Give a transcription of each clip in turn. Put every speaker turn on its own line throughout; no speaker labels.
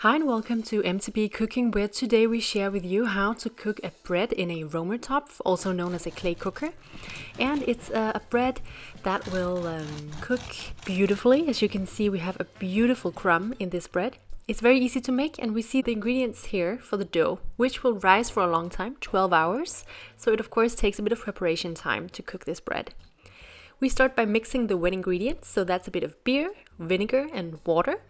Hi and welcome to MTB Cooking, where today we share with you how to cook a bread in a Romertopf, also known as a clay cooker. And it's a bread that will cook beautifully. As you can see, we have a beautiful crumb in this bread. It's very easy to make, and we see the ingredients here for the dough, which will rise for a long time, 12 hours. So it of course takes a bit of preparation time to cook this bread. We start by mixing the wet ingredients, so that's a bit of beer, vinegar and water.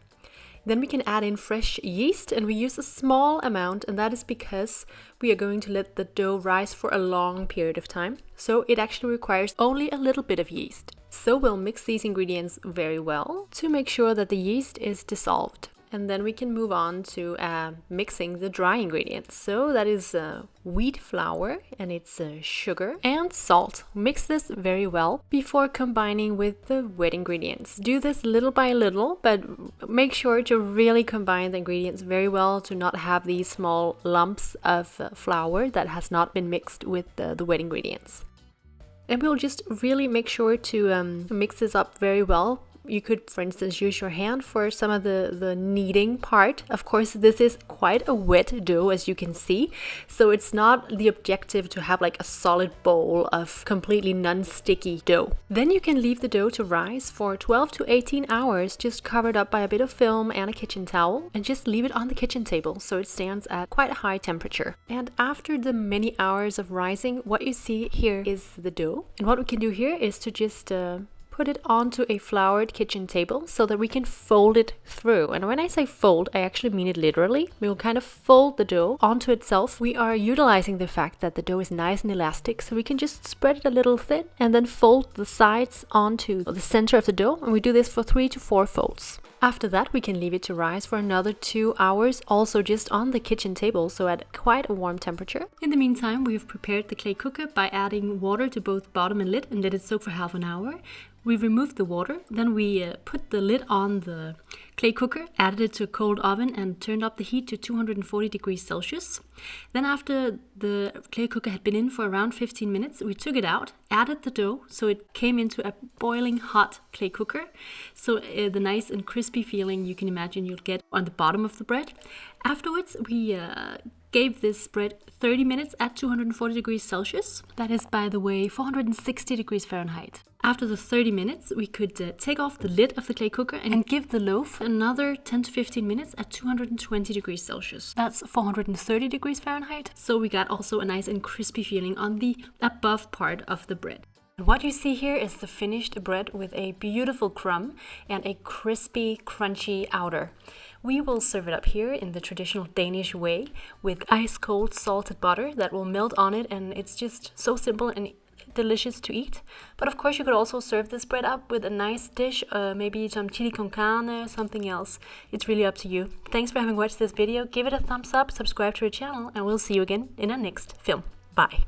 Then we can add in fresh yeast, and we use a small amount, and that is because we are going to let the dough rise for a long period of time. So it actually requires only a little bit of yeast. So we'll mix these ingredients very well to make sure that the yeast is dissolved. And then we can move on to mixing the dry ingredients. So that is wheat flour, and it's sugar and salt. Mix this very well before combining with the wet ingredients. Do this little by little, but make sure to really combine the ingredients very well to not have these small lumps of flour that has not been mixed with the wet ingredients. And we'll just really make sure to mix this up very well. You could, for instance, use your hand for some of the kneading part. Of course, this is quite a wet dough, as you can see. So it's not the objective to have like a solid bowl of completely non-sticky dough. Then you can leave the dough to rise for 12 to 18 hours, just covered up by a bit of film and a kitchen towel, and just leave it on the kitchen table so it stands at quite a high temperature. And after the many hours of rising, what you see here is the dough. And what we can do here is to just put it onto a floured kitchen table so that we can fold it through. And when I say fold, I actually mean it literally. We'll kind of fold the dough onto itself. We are utilizing the fact that the dough is nice and elastic, so we can just spread it a little thin and then fold the sides onto the center of the dough. And we do this for 3 to 4 folds. After that, we can leave it to rise for another 2 hours, also just on the kitchen table, so at quite a warm temperature. In the meantime, we have prepared the clay cooker by adding water to both bottom and lid and let it soak for half an hour. We removed the water, then we put the lid on the clay cooker, added it to a cold oven and turned up the heat to 240 degrees Celsius. Then after the clay cooker had been in for around 15 minutes, we took it out, added the dough, so it came into a boiling hot clay cooker. So the nice and crispy feeling you can imagine you'll get on the bottom of the bread. Afterwards, we gave this bread 30 minutes at 240 degrees Celsius. That is, by the way, 460 degrees Fahrenheit. After the 30 minutes, we could take off the lid of the clay cooker and give the loaf another 10 to 15 minutes at 220 degrees Celsius. That's 430 degrees Fahrenheit. So we got also a nice and crispy feeling on the above part of the bread. What you see here is the finished bread with a beautiful crumb and a crispy, crunchy outer. We will serve it up here in the traditional Danish way with ice cold salted butter that will melt on it, and it's just so simple and delicious to eat. But of course you could also serve this bread up with a nice dish, maybe some chili con carne or something else. It's really up to you. Thanks for having watched this video. Give it a thumbs up, subscribe to our channel, and we'll see you again in our next film. Bye.